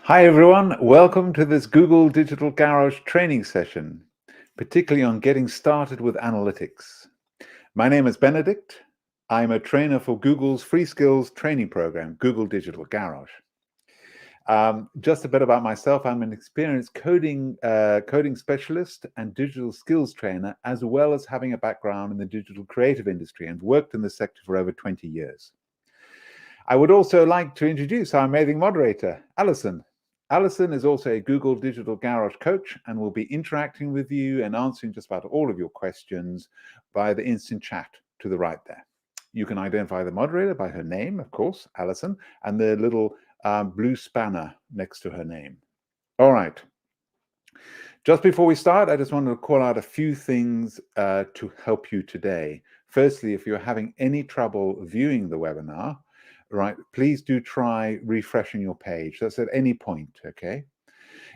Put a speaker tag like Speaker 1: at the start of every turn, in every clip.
Speaker 1: Hi everyone, welcome to this Google Digital Garage training session, particularly on getting started with analytics. My name is Benedict. I'm a trainer for Google's free skills training program, Google Digital Garage. Just a bit about myself. I'm an experienced coding specialist and digital skills trainer, as well as having a background in the digital creative industry and worked in this sector for over 20 years. I would also like to introduce our amazing moderator, Alison. Alison is also a Google Digital Garage coach and will be interacting with you and answering just about all of your questions via the instant chat to the right there. You can identify the moderator by her name, of course, Alison, and the little blue spanner next to her name. All right. Just before we start, I just wanted to call out a few things to help you today. Firstly, if you're having any trouble viewing the webinar, right, please do try refreshing your page. That's at any point, okay?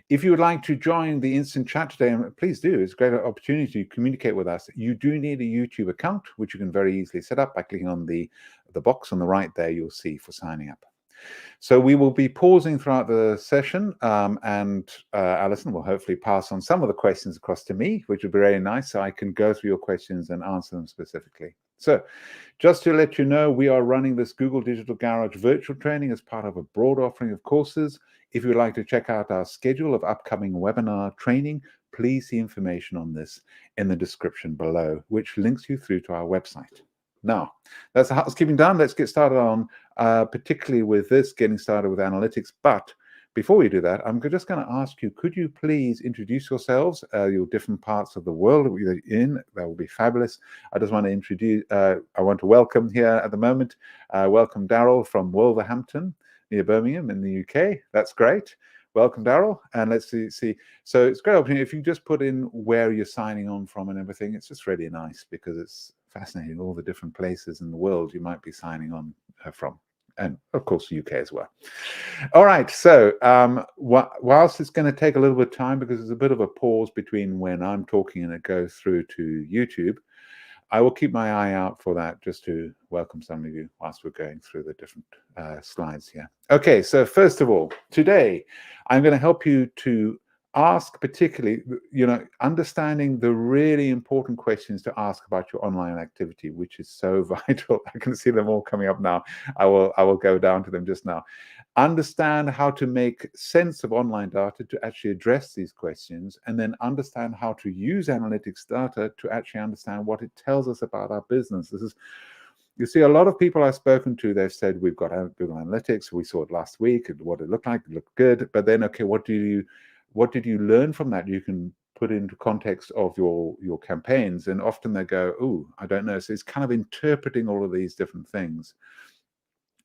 Speaker 1: If you would like to join the instant chat today, please do. It's a great opportunity to communicate with us. You do need a YouTube account, which you can very easily set up by clicking on the box on the right there you'll see for signing up. So we will be pausing throughout the session, and Alison will hopefully pass on some of the questions across to me, which would be very nice, so I can go through your questions and answer them specifically. So just to let you know, we are running this Google Digital Garage virtual training as part of a broad offering of courses. If you'd like to check out our schedule of upcoming webinar training, please see information on this in the description below, which links you through to our website. Now, that's the housekeeping done. Let's get started on particularly with this, getting started with analytics. But before we do that, I'm just going to ask you, could you please introduce yourselves, your different parts of the world that you're in? That would be fabulous. I just want to introduce, I want to welcome here at the moment, welcome Daryl from Wolverhampton, near Birmingham in the UK. That's great. Welcome, Daryl. And let's see. So it's a great opportunity. If you just put in where you're signing on from and everything, it's just really nice because it's fascinating, all the different places in the world you might be signing on from. And of course, the UK as well. All right. So whilst it's going to take a little bit of time because there's a bit of a pause between when I'm talking and it goes through to YouTube, I will keep my eye out for that just to welcome some of you whilst we're going through the different slides here. Okay, so first of all, today I'm going to help you to ask particularly, understanding the really important questions to ask about your online activity, which is so vital. I can see them all coming up now. I will go down to them just now. Understand how to make sense of online data to actually address these questions, and then understand how to use analytics data to actually understand what it tells us about our business. You see, a lot of people I've spoken to, they've said, we've got Google Analytics, we saw it last week, and what it looked like, it looked good. But then, okay, what did you learn from that? You can put into context of your campaigns. And often they go, oh, I don't know. So it's kind of interpreting all of these different things.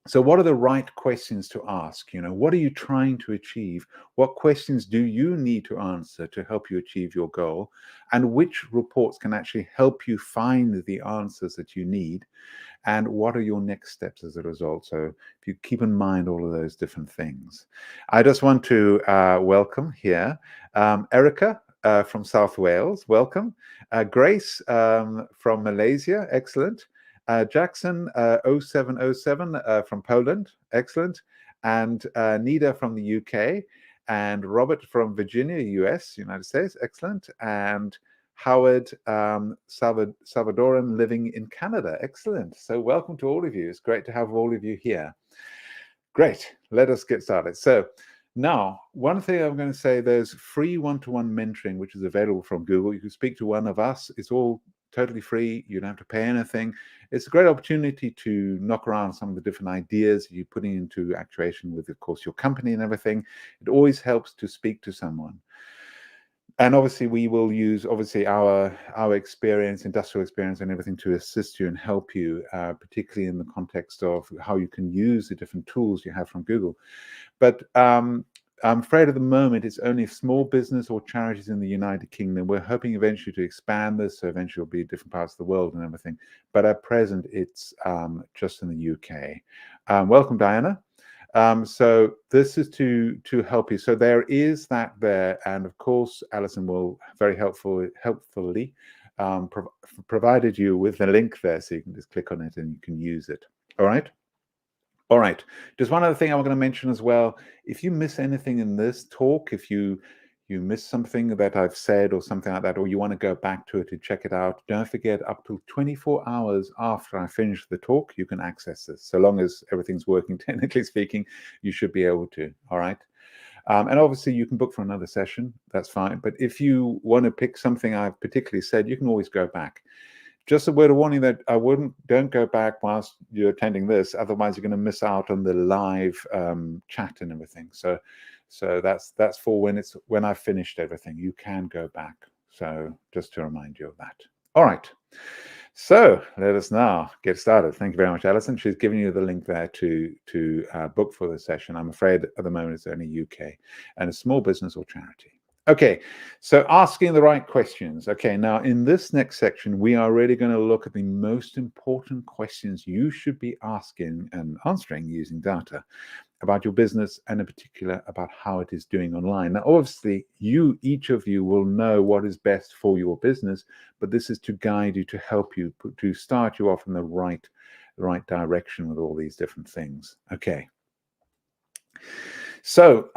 Speaker 1: So what are the right questions to ask? What are you trying to achieve? What questions do you need to answer to help you achieve your goal? And which reports can actually help you find the answers that you need? And what are your next steps as a result? So if you keep in mind all of those different things. I just want to welcome here Erica from South Wales. Welcome. Grace from Malaysia. Excellent. Jackson 0707 from Poland. Excellent. And Nida from the UK. And Robert from Virginia, US, United States. Excellent. And Howard Salvadoran living in Canada. Excellent. So welcome to all of you. It's great to have all of you here. Great. Let us get started. So now, one thing I'm going to say, there's free one-to-one mentoring, which is available from Google. You can speak to one of us. It's all totally free. You don't have to pay anything. It's a great opportunity to knock around some of the different ideas you're putting into actuation with, of course, your company and everything. It always helps to speak to someone. And obviously, we will use our experience, industrial experience, and everything to assist you and help you, particularly in the context of how you can use the different tools you have from Google. But I'm afraid at the moment it's only small business or charities in the United Kingdom. We're hoping eventually to expand this, so eventually it'll be different parts of the world and everything. But at present, it's just in the UK. Welcome, Diana. So this is to help you. So there is that there, and of course, Alison will very helpfully provided you with the link there, so you can just click on it and you can use it. All right. All right. Just one other thing I'm going to mention as well. If you miss anything in this talk, if you miss something that I've said or something like that, or you want to go back to it to check it out, don't forget up to 24 hours after I finish the talk, you can access this. So long as everything's working, technically speaking, you should be able to. All right. And obviously you can book for another session. That's fine. But if you want to pick something I've particularly said, you can always go back. Just a word of warning that don't go back whilst you're attending this, otherwise you're going to miss out on the live chat and everything. So that's for when I've finished everything. You can go back. So just to remind you of that. All right. So let us now get started. Thank you very much, Alison. She's given you the link there to book for the session. I'm afraid at the moment it's only UK and a small business or charity. Okay, so asking the right questions. Okay, now in this next section, we are really going to look at the most important questions you should be asking and answering using data about your business, and in particular about how it is doing online. Now, obviously, each of you will know what is best for your business, but this is to guide you, to help you, to start you off in the right direction with all these different things. Okay. So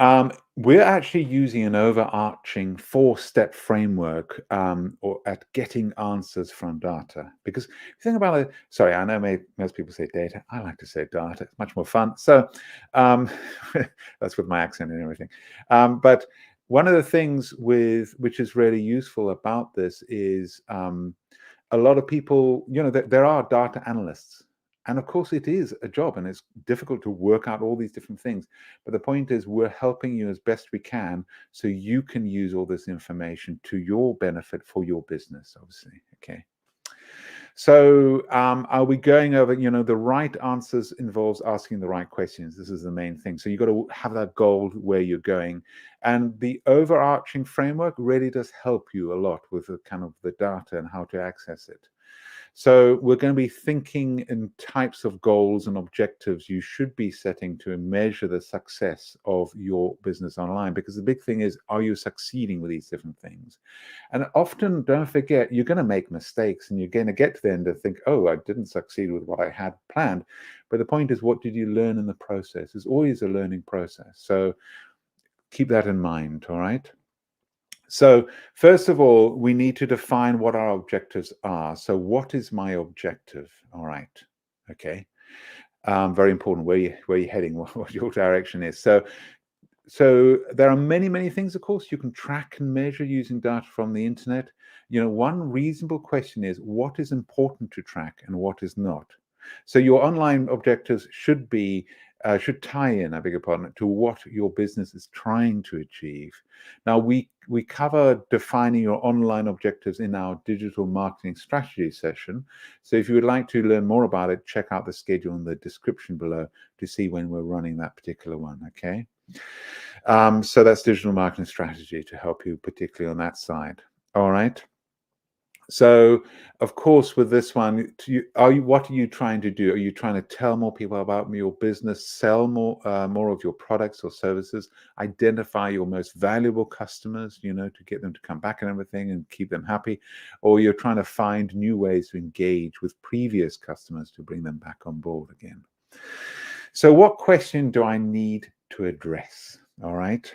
Speaker 1: we're actually using an overarching 4-step framework or at getting answers from data. Because if you think about it, sorry, I know most people say data. I like to say data. It's much more fun. So that's with my accent and everything. But one of the things which is really useful about this is a lot of people, there are data analysts. And of course, it is a job and it's difficult to work out all these different things. But the point is, we're helping you as best we can so you can use all this information to your benefit for your business, obviously. Okay. So are we going over, the right answers involves asking the right questions. This is the main thing. So you've got to have that goal where you're going. And the overarching framework really does help you a lot with the kind of the data and how to access it. So we're going to be thinking in types of goals and objectives you should be setting to measure the success of your business online. Because the big thing is, are you succeeding with these different things? And often, don't forget, you're going to make mistakes and you're going to get to the end and think, oh, I didn't succeed with what I had planned. But the point is, what did you learn in the process? It's always a learning process. So keep that in mind, all right? So first of all, we need to define what our objectives are. So what is my objective? All right. Okay. Very important where you're heading, what your direction is. So there are many things, of course, you can track and measure using data from the internet. One reasonable question is, what is important to track and what is not? So your online objectives should tie in, I beg your pardon, to what your business is trying to achieve. Now, we cover defining your online objectives in our digital marketing strategy session. So if you would like to learn more about it, check out the schedule in the description below to see when we're running that particular one, okay? So that's digital marketing strategy to help you, particularly on that side. All right. So, of course, with this one, what are you trying to do? Are you trying to tell more people about your business, sell more of your products or services, identify your most valuable customers, to get them to come back and everything and keep them happy? Or you're trying to find new ways to engage with previous customers to bring them back on board again. So what question do I need to address? All right.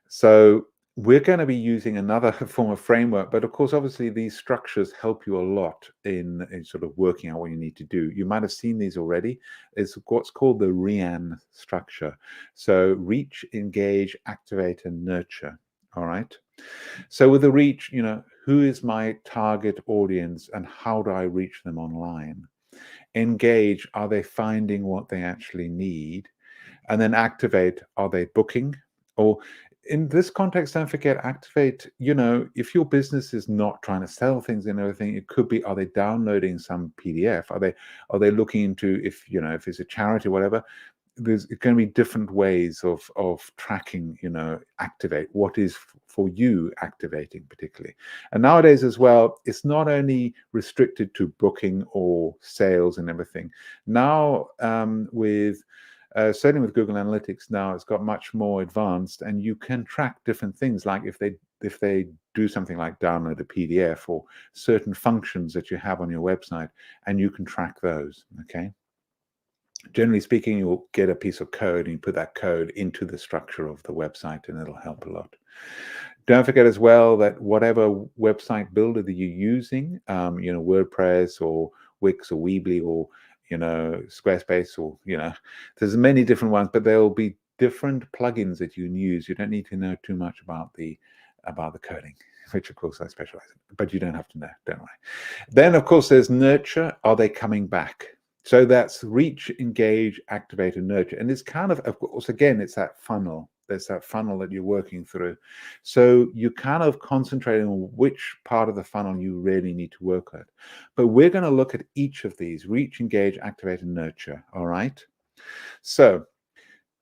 Speaker 1: So we're going to be using another form of framework, but of course, obviously, these structures help you a lot in sort of working out what you need to do. You might have seen these already. It's what's called the REAN structure. So reach, engage, activate, and nurture. All right. So with the reach, who is my target audience and how do I reach them online? Engage, are they finding what they actually need? And then activate, are they booking? Or in this context, don't forget, activate, if your business is not trying to sell things and everything, it could be, are they downloading some PDF? Are they looking into, if it's a charity or whatever, there's going to be different ways of tracking, activate what is for you activating particularly. And nowadays as well, it's not only restricted to booking or sales and everything. Now certainly with Google Analytics now, it's got much more advanced, and you can track different things, like if they do something like download a PDF or certain functions that you have on your website, and you can track those. Okay. Generally speaking, you'll get a piece of code and you put that code into the structure of the website, and it'll help a lot. Don't forget as well that whatever website builder that you're using, WordPress or Wix or Weebly or, Squarespace or, there's many different ones, but there'll be different plugins that you can use. You don't need to know too much about the coding, which of course I specialize in, but you don't have to know, don't worry. Then of course there's nurture. Are they coming back? So that's reach, engage, activate, and nurture. And it's kind of course, again, it's that funnel. There's that funnel that you're working through. So you kind of concentrate on which part of the funnel you really need to work at. But we're going to look at each of these: reach, engage, activate, and nurture. All right. So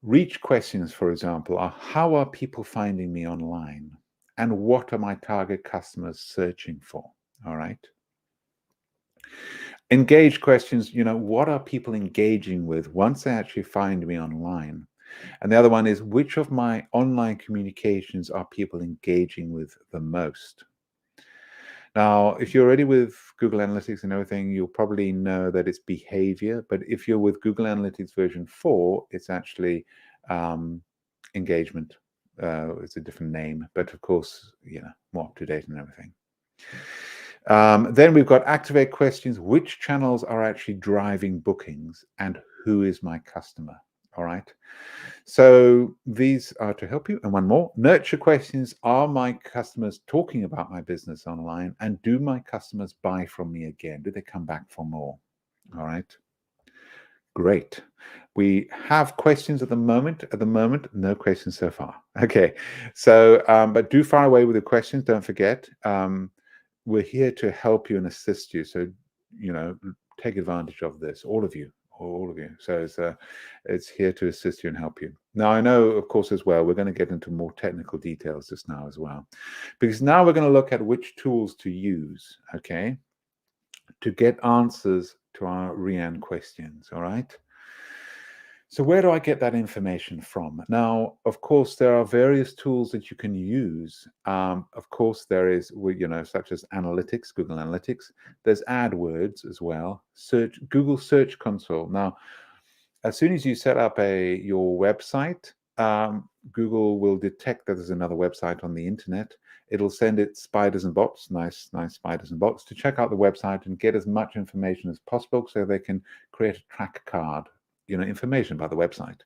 Speaker 1: reach questions, for example, are how are people finding me online? And what are my target customers searching for? All right. Engage questions, what are people engaging with once they actually find me online? And the other one is, which of my online communications are people engaging with the most? Now, if you're already with Google Analytics and everything, you'll probably know that it's behavior. But if you're with Google Analytics version 4, it's actually engagement. It's a different name, but of course, more up to date and everything. Then we've got activate questions. Which channels are actually driving bookings and who is my customer? All right. So these are to help you. And one more, nurture questions. Are my customers talking about my business online? And do my customers buy from me again? Do they come back for more? All right. Great. We have questions at the moment. At the moment, no questions so far. Okay. So, but do fire away with the questions. Don't forget. We're here to help you and assist you. So, take advantage of this, all of you. So it's here to assist you and help you. Now, I know, of course, as well, we're going to get into more technical details just now as well, because now we're going to look at which tools to use, okay, to get answers to our Rian questions, all right? So where do I get that information from? Now, of course, there are various tools that you can use. Of course, there is, such as Analytics, Google Analytics. There's AdWords as well. Google Search Console. Now, as soon as you set up your website, Google will detect that there's another website on the internet. It'll send it spiders and bots, nice spiders and bots, to check out the website and get as much information as possible so they can create a track card, information about the website.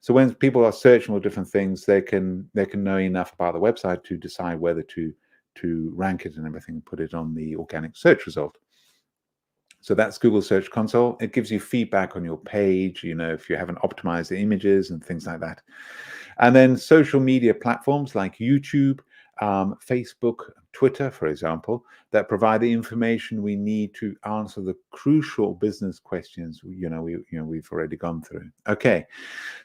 Speaker 1: So when people are searching for different things, they can know enough about the website to decide whether to rank it and everything, put it on the organic search result. So that's Google Search Console. It gives you feedback on your page, if you haven't optimized the images and things like that. And then social media platforms like YouTube, Facebook, Twitter, for example, that provide the information we need to answer the crucial business questions we've already gone through. Okay,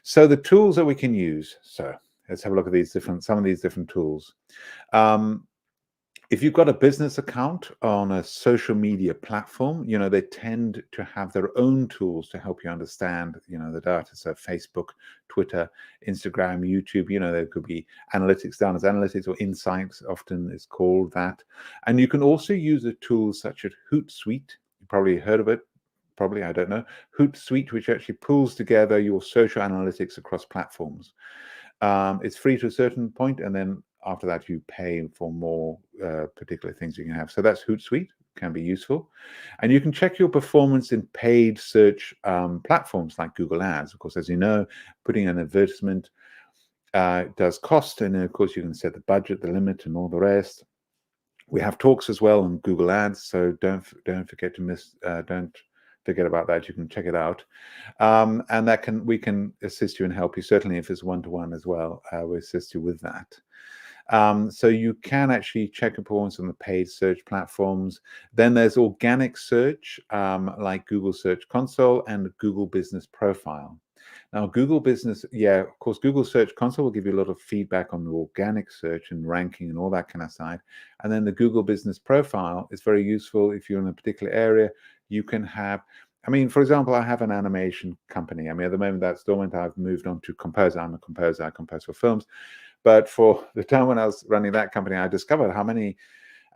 Speaker 1: so the tools that we can use. So let's have a look at some of these different tools. If you've got a business account on a social media platform, they tend to have their own tools to help you understand, the data. So Facebook, Twitter, Instagram, YouTube, there could be analytics down as analytics, or insights often is called that. And you can also use a tool such as Hootsuite. You probably heard of it. Probably, I don't know. Hootsuite, which actually pulls together your social analytics across platforms. It's free to a certain point, and then after that, you pay for more particular things you can have. So that's Hootsuite, can be useful. And you can check your performance in paid search platforms like Google Ads. Of course, as you know, putting an advertisement does cost. And then, of course, you can set the budget, the limit, and all the rest. We have talks as well on Google Ads. So don't forget to don't forget about that. You can check it out. And we can assist you and help you. Certainly if it's one-to-one as well, we assist you with that. So you can actually check performance on the paid search platforms. Then there's organic search, like Google Search Console and Google Business Profile. Now, Google Business, of course, Google Search Console will give you a lot of feedback on the organic search and ranking and all that kind of side. And then the Google Business Profile is very useful if you're in a particular area. You can have, for example, I have an animation company. At the moment that's dormant. I've moved on to Composer. I'm a composer. I compose for films. But for the time when I was running that company, I discovered how many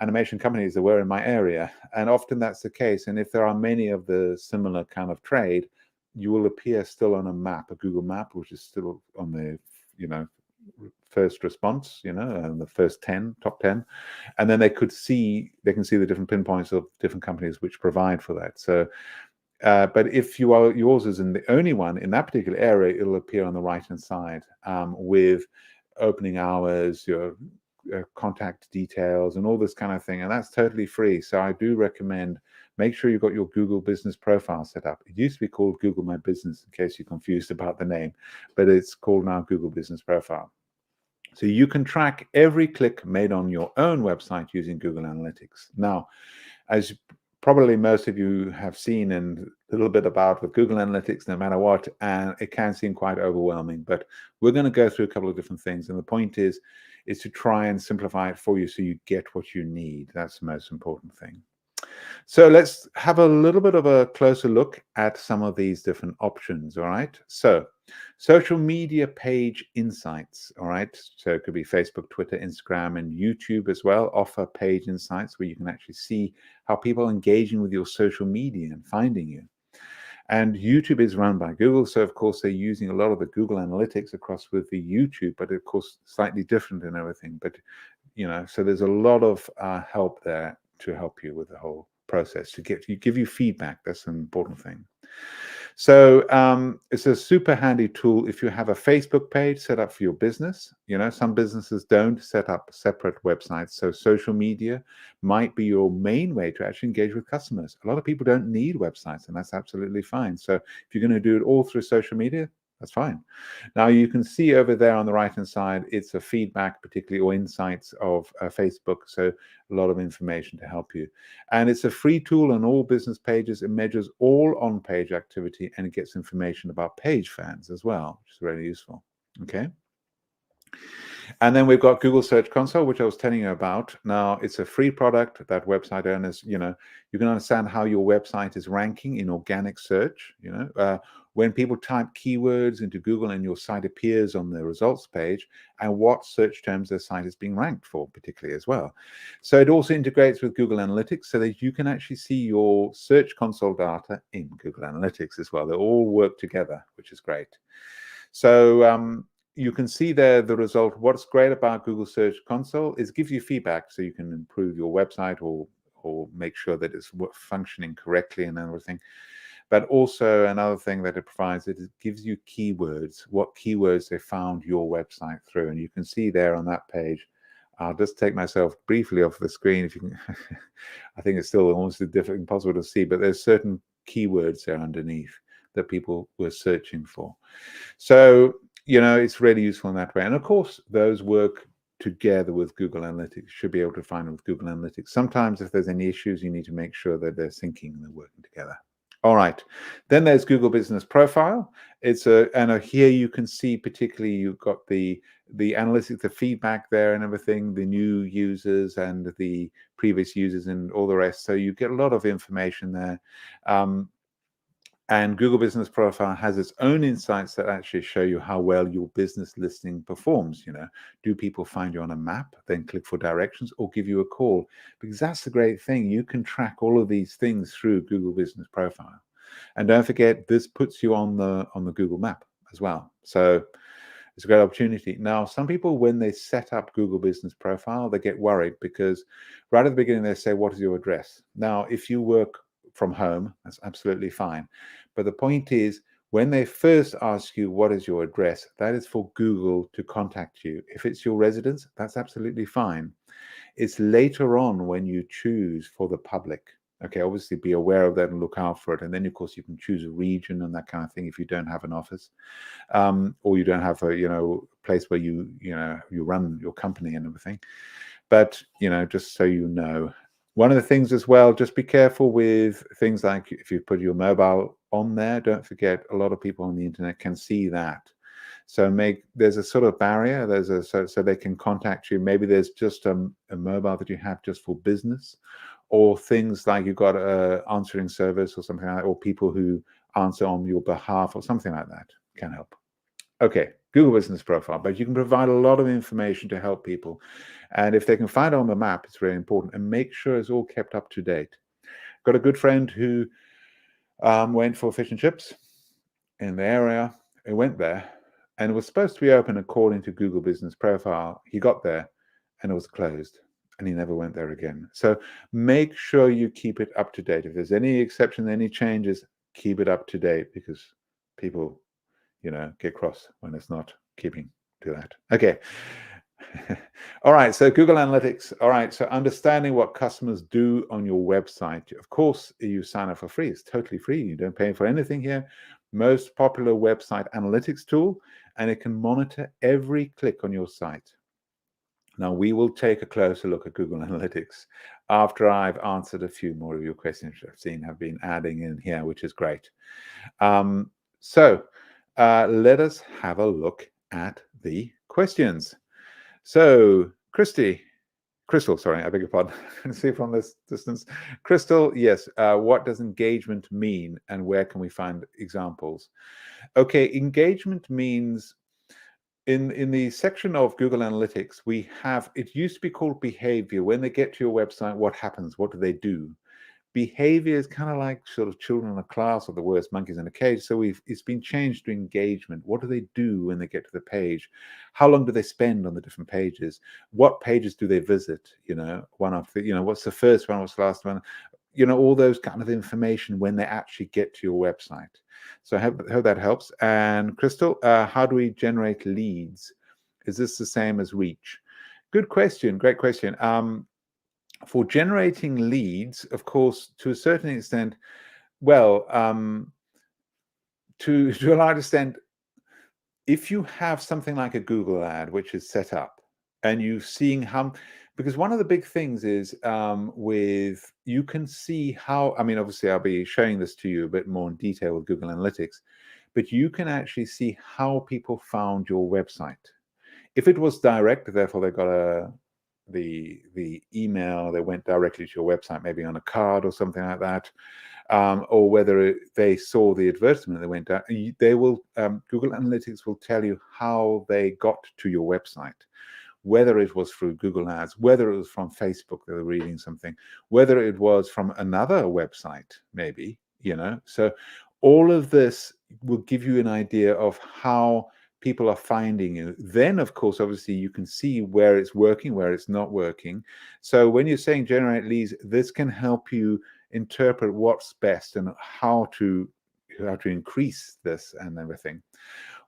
Speaker 1: animation companies there were in my area. And often that's the case. And if there are many of the similar kind of trade, you will appear still on a map, a Google map, which is still on the, first response, and the first top 10. And then they can see the different pinpoints of different companies which provide for that. So, but if yours isn't the only one in that particular area, it'll appear on the right-hand side with opening hours, your contact details, and all this kind of thing. And that's totally free. So I do recommend make sure you've got your Google Business Profile set up. It used to be called Google My Business, in case you're confused about the name, but it's called now Google Business Profile. So you can track every click made on your own website using Google Analytics. Now, as probably most of you have seen and a little bit about with Google Analytics, no matter what, and it can seem quite overwhelming, but we're going to go through a couple of different things. And the point is to try and simplify it for you so you get what you need. That's the most important thing. So let's have a little bit of a closer look at some of these different options, all right? So social media page insights, all right? So it could be Facebook, Twitter, Instagram, and YouTube as well, offer page insights where you can actually see how people are engaging with your social media and finding you. And YouTube is run by Google, so of course they're using a lot of the Google Analytics across with the YouTube, but of course slightly different and everything. But so there's a lot of help there to help you with the whole process, to give you feedback. That's an important thing. So it's a super handy tool if you have a Facebook page set up for your business. Some businesses don't set up separate websites, so social media might be your main way to actually engage with customers. A lot of people don't need websites, and that's absolutely fine. So if you're going to do it all through social media, that's fine. Now you can see over there on the right-hand side, it's a feedback, particularly, or insights of Facebook. So a lot of information to help you. And it's a free tool on all business pages. It measures all on-page activity, and it gets information about page fans as well, which is really useful. Okay. And then we've got Google Search Console, which I was telling you about. Now, it's a free product that website owners, you can understand how your website is ranking in organic search. When people type keywords into Google and your site appears on the results page, and what search terms their site is being ranked for, particularly as well. So it also integrates with Google Analytics so that you can actually see your Search Console data in Google Analytics as well. They all work together, which is great. So you can see there the result. What's great about Google Search Console is it gives you feedback so you can improve your website or make sure that it's functioning correctly and everything. But also another thing that it provides, it gives you keywords, what keywords they found your website through. And you can see there on that page. I'll just take myself briefly off the screen. If you can, I think it's still almost impossible to see, but there's certain keywords there underneath that people were searching for. So it's really useful in that way. And of course, those work together with Google Analytics. You should be able to find them with Google Analytics. Sometimes if there's any issues, you need to make sure that they're syncing and they're working together. All right. Then there's Google Business Profile. And here you can see, particularly, you've got the analytics, the feedback there and everything, the new users and the previous users and all the rest. So you get a lot of information there. And Google Business Profile has its own insights that actually show you how well your business listing performs. Do people find you on a map, then click for directions, or give you a call? Because that's the great thing. You can track all of these things through Google Business Profile. And don't forget, this puts you on the Google map as well. So it's a great opportunity. Now, some people, when they set up Google Business Profile, they get worried because right at the beginning, they say, what is your address? Now, if you work from home, that's absolutely fine. But the point is, when they first ask you what is your address, that is for Google to contact you. If it's your residence, that's absolutely fine. It's later on when you choose for the public. Okay, obviously be aware of that and look out for it. And then, of course, you can choose a region and that kind of thing if you don't have an office, or you don't have a place where you run your company and everything. But just so you know. One of the things as well, just be careful with things like if you put your mobile on there, don't forget a lot of people on the internet can see that. So there's a sort of barrier, so they can contact you. Maybe there's just a mobile that you have just for business, or things like you've got a answering service or something like that, or people who answer on your behalf or something like that can help. Okay, Google Business Profile, but you can provide a lot of information to help people. And if they can find it on the map, it's really important. And make sure it's all kept up to date. Got a good friend who went for fish and chips. in the area. He went there, and it was supposed to be open according to Google Business Profile. He got there, and it was closed, and he never went there again. So make sure you keep it up to date. If there's any exception, any changes, keep it up to date, because people, get cross when it's not keeping to that. Okay. All right, so Google Analytics. All right, so understanding what customers do on your website. Of course, you sign up for free. It's totally free. You don't pay for anything here. Most popular website analytics tool, and it can monitor every click on your site. Now, we will take a closer look at Google Analytics after I've answered a few more of your questions I've seen have been adding in here, which is great. So let us have a look at the questions. So, Crystal, sorry, I beg your pardon. I can see from this distance. Crystal, yes. What does engagement mean, and where can we find examples? Okay, engagement means in the section of Google Analytics, we have, it used to be called behavior. When they get to your website, what happens? What do they do? Behavior is kind of like sort of children in a class, or the worst monkeys in a cage. So it's been changed to engagement. What do they do when they get to the page? How long do they spend on the different pages? What pages do they visit? One after, what's the first one? What's the last one? All those kind of information when they actually get to your website. So I hope that helps. And Crystal, how do we generate leads? Is this the same as reach? Good question. Great question. For generating leads, of course, to a certain extent, well, to a large extent, if you have something like a Google ad, which is set up, and you're seeing how, because one of the big things is you can see how, obviously I'll be showing this to you a bit more in detail with Google Analytics, but you can actually see how people found your website. If it was direct, therefore they got the email, they went directly to your website, maybe on a card or something like that, or whether they saw the advertisement, they went down, they will, Google Analytics will tell you how they got to your website, whether it was through Google Ads, whether it was from Facebook, they were reading something, whether it was from another website, maybe, so all of this will give you an idea of how people are finding you. Then, of course, obviously, you can see where it's working, where it's not working. So when you're saying generate leads, this can help you interpret what's best and how to increase this and everything.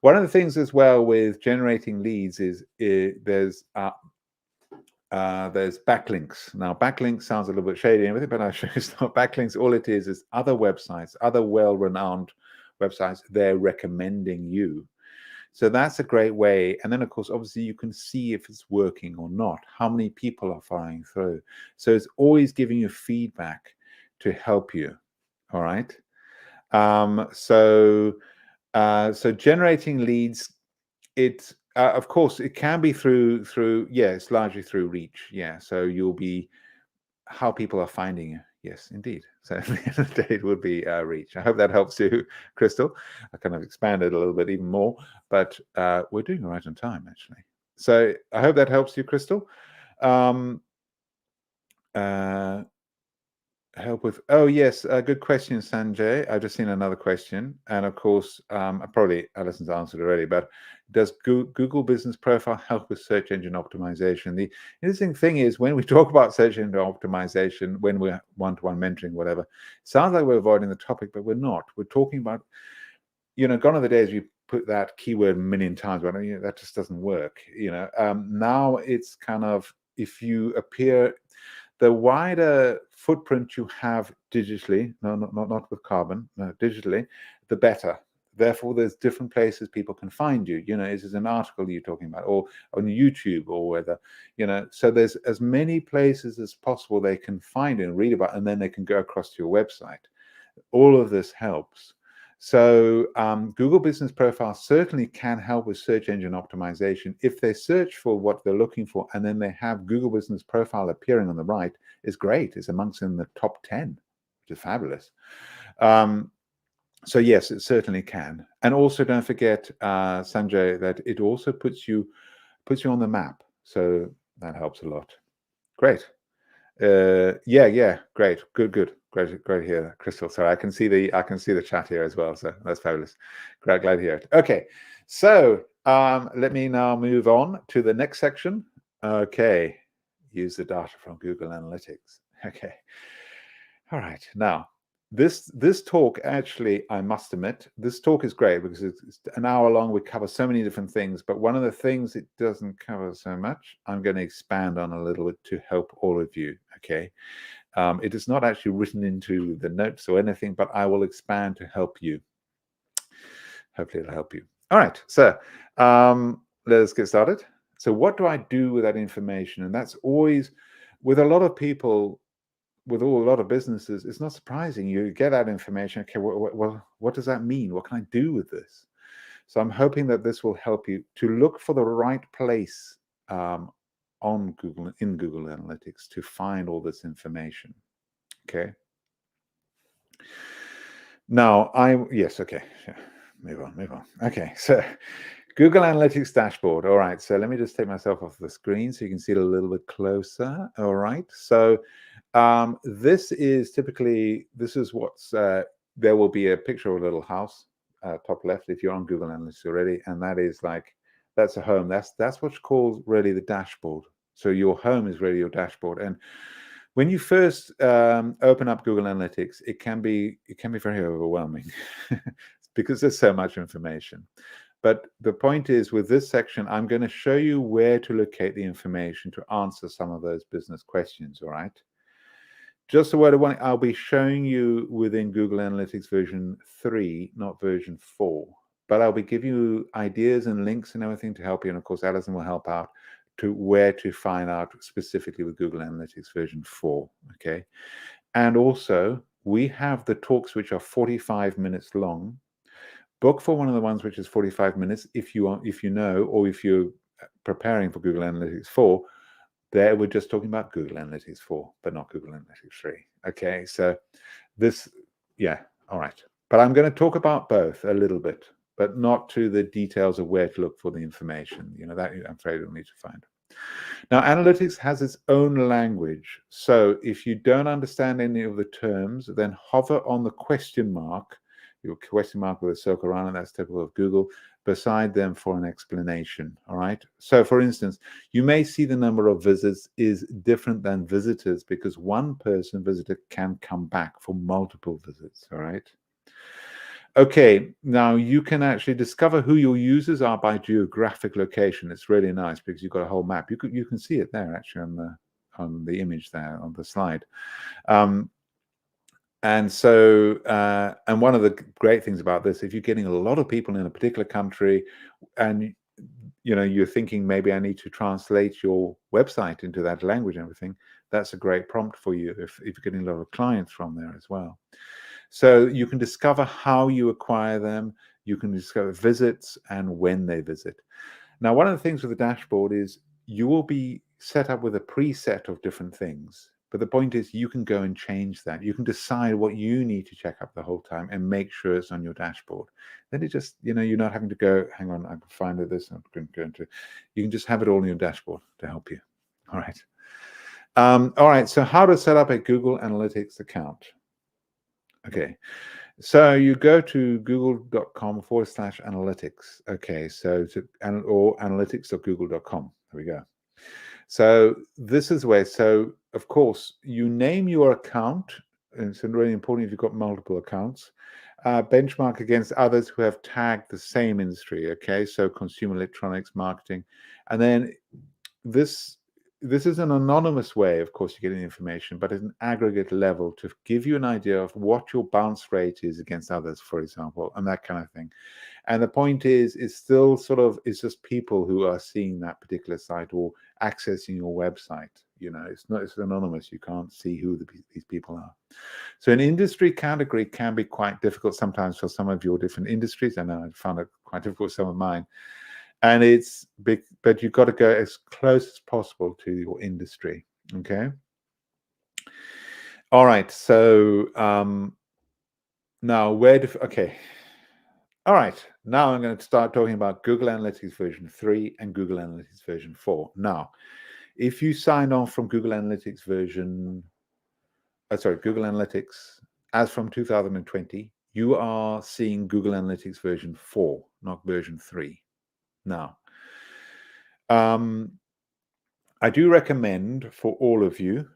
Speaker 1: One of the things as well with generating leads is there's backlinks. Now, backlinks sounds a little bit shady and everything, but I'll show you it's not backlinks. All it is other websites, other well-renowned websites, they're recommending you. So that's a great way. And then, of course, obviously, you can see if it's working or not, how many people are following through. So it's always giving you feedback to help you. All right. So generating leads, of course, it can be through, it's largely through reach. Yeah. So you'll be how people are finding you. Yes, indeed. So at the end of the day, it would be reach. I hope that helps you, Crystal. I kind of expanded a little bit even more, but we're doing right on time, actually. So I hope that helps you, Crystal. Help with, oh yes, good question, Sanjay. I've just seen another question, and of course, probably Alison's answered already, but does Google Business Profile help with search engine optimization? The interesting thing is, when we talk about search engine optimization, when we're one-to-one mentoring, whatever, it sounds like we're avoiding the topic, but we're not. We're talking about, gone are the days you put that keyword a million times, but that just doesn't work. Now it's kind of, if you appear, the wider footprint you have digitally, not with carbon, no, digitally, the better. Therefore, there's different places people can find you. Is this an article you're talking about, or on YouTube, or whether, so there's as many places as possible they can find and read about, and then they can go across to your website. All of this helps. So Google Business Profile certainly can help with search engine optimization. If they search for what they're looking for, and then they have Google Business Profile appearing on the right, is great. It's amongst in the top 10, which is fabulous. So yes, it certainly can. And also don't forget, Sanjay, that it also puts you on the map. So that helps a lot. Great. Yeah, great, good, great to hear that, Crystal. Sorry, I can see the chat here as well, so that's fabulous. Glad to hear it. Okay, so let me now move on to the next section. Okay, use the data from Google Analytics. Okay, all right. Now, this talk, actually, I must admit, this talk is great because it's an hour long. We cover so many different things, but one of the things it doesn't cover so much, I'm going to expand on a little bit to help all of you. Okay, it is not actually written into the notes or anything, but I will expand to help you. Hopefully, it'll help you. All right, so let's get started. So, what do I do with that information? And that's always with a lot of people. With a lot of businesses, it's not surprising. You get that information. Okay, well, what does that mean? What can I do with this? So I'm hoping that this will help you to look for the right place on Google, in Google Analytics, to find all this information. Okay. Now, yes, okay. Yeah. Move on. Okay, so Google Analytics dashboard. All right, so let me just take myself off the screen so you can see it a little bit closer. All right, so this is what's, there will be a picture of a little house, top left, if you're on Google Analytics already, and that's a home. That's what's called really the dashboard. So your home is really your dashboard. And when you first open up Google Analytics, it can be very overwhelming because there's so much information. But the point is, with this section, I'm going to show you where to locate the information to answer some of those business questions. All right. Just a word of warning, I'll be showing you within Google Analytics version 3, not version 4. But I'll be giving you ideas and links and everything to help you. And of course, Alison will help out to where to find out specifically with Google Analytics version 4. Okay. And also, we have the talks which are 45 minutes long. Book for one of the ones which is 45 minutes if you know, or if you're preparing for Google Analytics 4. There, we're just talking about Google Analytics 4, but not Google Analytics 3. Okay, so this, yeah, all right. But I'm going to talk about both a little bit, but not to the details of where to look for the information. You know, that I'm afraid you'll need to find. Now, analytics has its own language. So if you don't understand any of the terms, then hover on the question mark, your question mark with a circle around it, that's typical of Google, beside them for an explanation. All right. So for instance, you may see the number of visits is different than visitors because one person visitor can come back for multiple visits. All right. Okay, now you can actually discover who your users are by geographic location. It's really nice because you've got a whole map. You can see it there actually on the image there on the slide. And so, and one of the great things about this, if you're getting a lot of people in a particular country, and you're thinking maybe I need to translate your website into that language and everything, that's a great prompt for you if you're getting a lot of clients from there as well. So you can discover how you acquire them. You can discover visits and when they visit. Now, one of the things with the dashboard is you will be set up with a preset of different things. But the point is you can go and change that. You can decide what you need to check up the whole time and make sure it's on your dashboard. Then it just, you're not having to go, hang on, I can find this. I'm going to go into, you can just have it all on your dashboard to help you. All right. All right. So how to set up a Google Analytics account. Okay. So you go to google.com/analytics. Okay. So or analytics.google.com. There we go. So this is where, so of course, you name your account. And it's really important if you've got multiple accounts. Benchmark against others who have tagged the same industry. Okay, so consumer electronics, marketing. And then this is an anonymous way, of course, you're getting information, but at an aggregate level to give you an idea of what your bounce rate is against others, for example, and that kind of thing. And the point is, it's still it's just people who are seeing that particular site or accessing your website. It's anonymous. You can't see who these people are. So an industry category can be quite difficult sometimes for some of your different industries. I know I found it quite difficult with some of mine. And it's big, but you've got to go as close as possible to your industry. Okay. All right. So now okay. All right. Now I'm going to start talking about Google Analytics version 3 and Google Analytics version 4. Now, if you sign on from Google Analytics Google Analytics as from 2020, you are seeing Google Analytics version 4, not version 3. Now, I do recommend for all of you,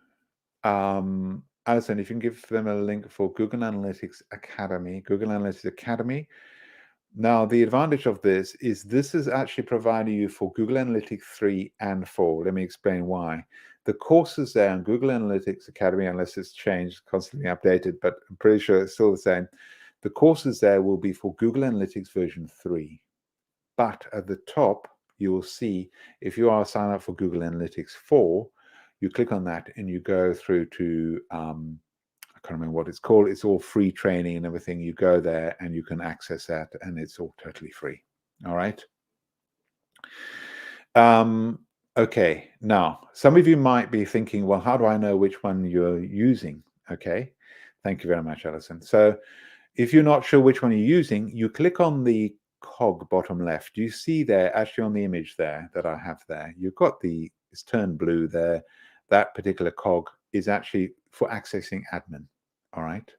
Speaker 1: Alison, if you can give them a link for Google Analytics Academy, Google Analytics Academy. Now, the advantage of this is actually providing you for Google Analytics 3 and 4. Let me explain why. The courses there on Google Analytics Academy, unless it's changed, constantly updated, but I'm pretty sure it's still the same. The courses there will be for Google Analytics version 3. But at the top, you will see, if you are signed up for Google Analytics 4, you click on that and you go through to, I can't remember what it's called. It's all free training and everything. You go there and you can access that, and it's all totally free. All right. Okay. Now, some of you might be thinking, well, how do I know which one you're using? Okay. Thank you very much, Alison. So if you're not sure which one you're using, you click on the cog bottom left. You see there, actually on the image there that I have there, you've got it's turned blue there. That particular cog is actually for accessing admin. All right.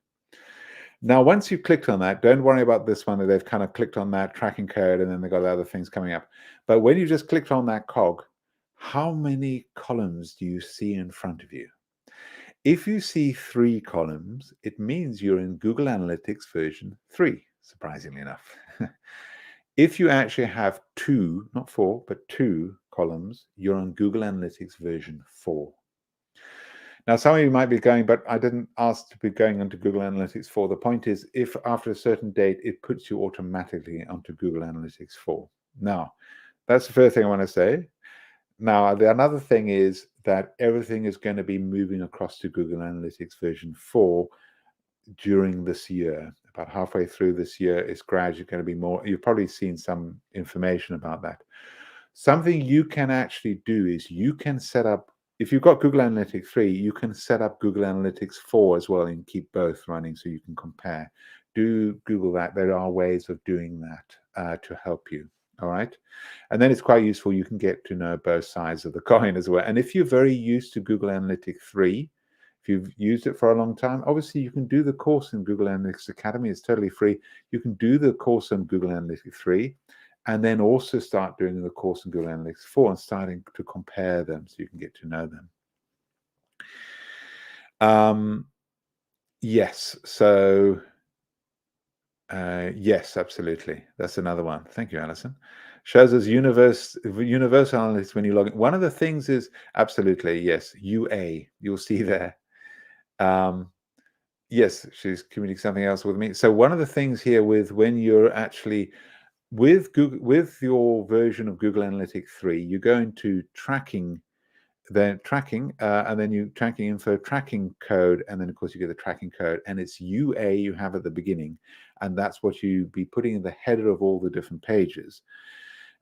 Speaker 1: Now, once you've clicked on that, don't worry about this one that they've kind of clicked on that tracking code and then they've got other things coming up. But when you just clicked on that cog, how many columns do you see in front of you? If you see 3 columns, it means you're in Google Analytics version 3, surprisingly enough. If you actually have 2, not 4, but 2 columns, you're on Google Analytics version 4. Now, some of you might be going, but I didn't ask to be going onto Google Analytics 4. The point is, if after a certain date, it puts you automatically onto Google Analytics 4. Now, that's the first thing I want to say. Now, another thing is that everything is going to be moving across to Google Analytics version 4 during this year. About halfway through this year, it's gradually going to be more. You've probably seen some information about that. Something you can actually do is you can set up, if you've got Google Analytics 3, you can set up Google Analytics 4 as well and keep both running so you can compare. Do Google that. There are ways of doing that to help you. All right. And then it's quite useful. You can get to know both sides of the coin as well. And if you're very used to Google Analytics 3, if you've used it for a long time, obviously you can do the course in Google Analytics Academy. It's totally free. You can do the course on Google Analytics 3 and then also start doing the course in Google Analytics 4 and starting to compare them so you can get to know them. Yes. So yes, absolutely. That's another one. Thank you, Alison. Shows us universal analytics when you log in. One of the things is absolutely, yes, UA. You'll see there. Yes, she's communicating something else with me. So one of the things here with when you're actually with Google, with your version of Google Analytics 3, you go into tracking, then tracking, and then you tracking info, tracking code, and then of course you get the tracking code, and it's UA you have at the beginning, and that's what you be putting in the header of all the different pages.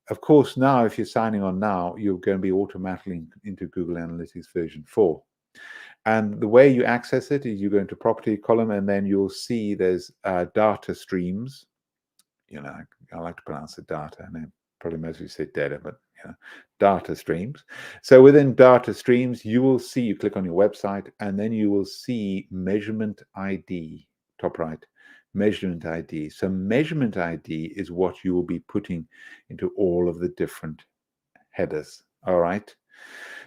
Speaker 1: Of course, now if you're signing on now, you're going to be automatically into Google Analytics version 4. And the way you access it is you go into property column, and then you'll see there's data streams. You know, I like to pronounce it data, and probably most of you say data, but you know, data streams. So within data streams, you will see, you click on your website, and then you will see measurement ID, top right, measurement ID. So measurement ID is what you will be putting into all of the different headers. All right.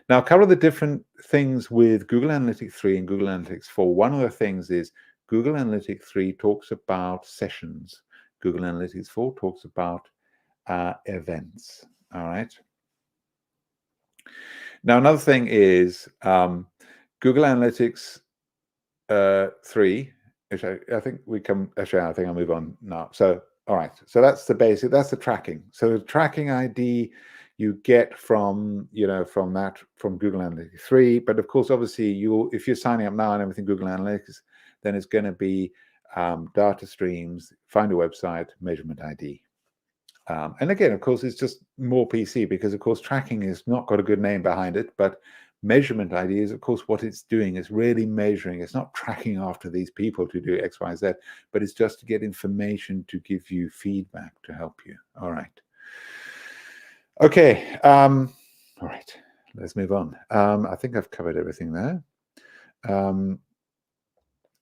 Speaker 1: Now, a couple of the different things with Google Analytics 3 and Google Analytics 4. One of the things is Google Analytics 3 talks about sessions. Google Analytics 4 talks about events. All right. Now, another thing is Google Analytics 3, which I think we can, actually, I think I'll move on now. So, all right. So that's the basic, that's the tracking. So the tracking ID you get from, you know, from Google Analytics 3. But of course, obviously, if you're signing up now and everything Google Analytics, then it's going to be data streams, find a website, measurement ID. And again, of course, it's just more PC because, of course, tracking has not got a good name behind it, but measurement ID is, of course, what it's doing. It's really measuring. It's not tracking after these people to do X, Y, Z, but it's just to get information to give you feedback to help you. All right. Okay. All right. let's move on. I think I've covered everything there.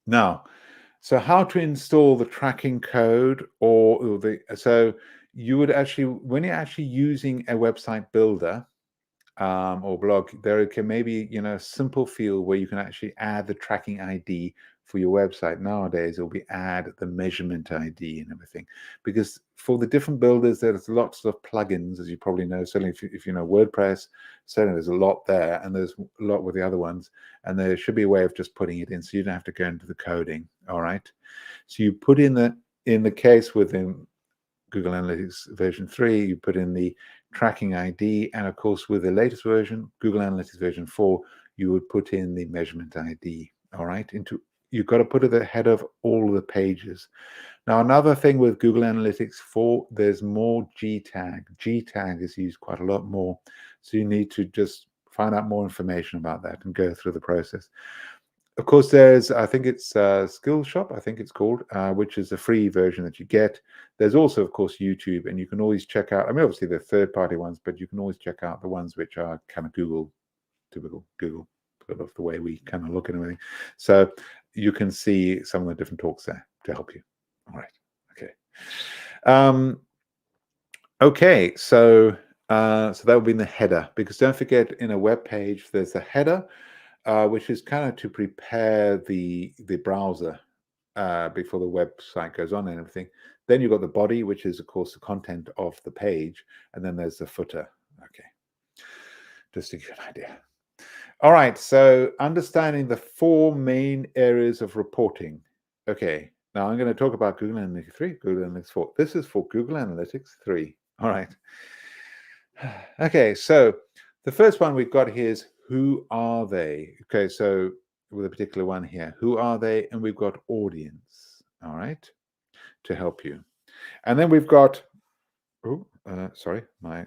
Speaker 1: Now, so how to install the tracking code so you would actually, when you're actually using a website builder or blog, there can maybe, a simple field where you can actually add the tracking ID for your website. Nowadays, it'll be add the measurement ID and everything, because for the different builders, there's lots of plugins, as you probably know. Certainly, if you know WordPress, certainly there's a lot there, and there's a lot with the other ones. And there should be a way of just putting it in, so you don't have to go into the coding. All right. So you put in the case within Google Analytics version 3, you put in the tracking ID, and of course with the latest version, Google Analytics version 4, you would put in the measurement ID. All right, you've got to put it ahead of all of the pages. Now, another thing with Google Analytics 4, there's more G-tag. G-tag is used quite a lot more, so you need to just find out more information about that and go through the process. Of course, there's, I think it's Skillshop, I think it's called, which is a free version that you get. There's also, of course, YouTube, and you can always check out, I mean, obviously they're third-party ones, but you can always check out the ones which are kind of typical Google, sort of the way we kind of look at everything. So you can see some of the different talks there to help you. All right, okay. Okay, so that would be in the header, because don't forget, in a web page, there's a header, which is kind of to prepare the browser before the website goes on and everything. Then you've got the body, which is, of course, the content of the page. And then there's the footer. Okay, just to give you an idea. All right, so understanding the 4 main areas of reporting. Okay, now I'm going to talk about Google Analytics 3, Google Analytics 4. This is for Google Analytics 3. All right. Okay, so the first one we've got here is, who are they? Okay, so with a particular one here, who are they? And we've got audience, all right, to help you. And then we've got, sorry, my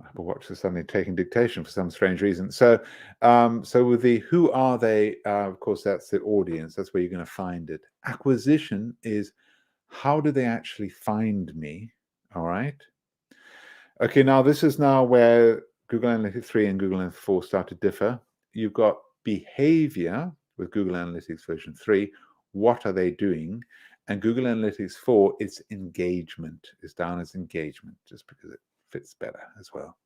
Speaker 1: Apple Watch is suddenly taking dictation for some strange reason. So, so with the who are they, of course, that's the audience. That's where you're going to find it. Acquisition is, how do they actually find me? All right. Okay, now this is now where Google Analytics 3 and Google Analytics 4 start to differ. You've got behavior with Google Analytics version 3. What are they doing? And Google Analytics 4, it's engagement. It's down as engagement, just because it fits better as well.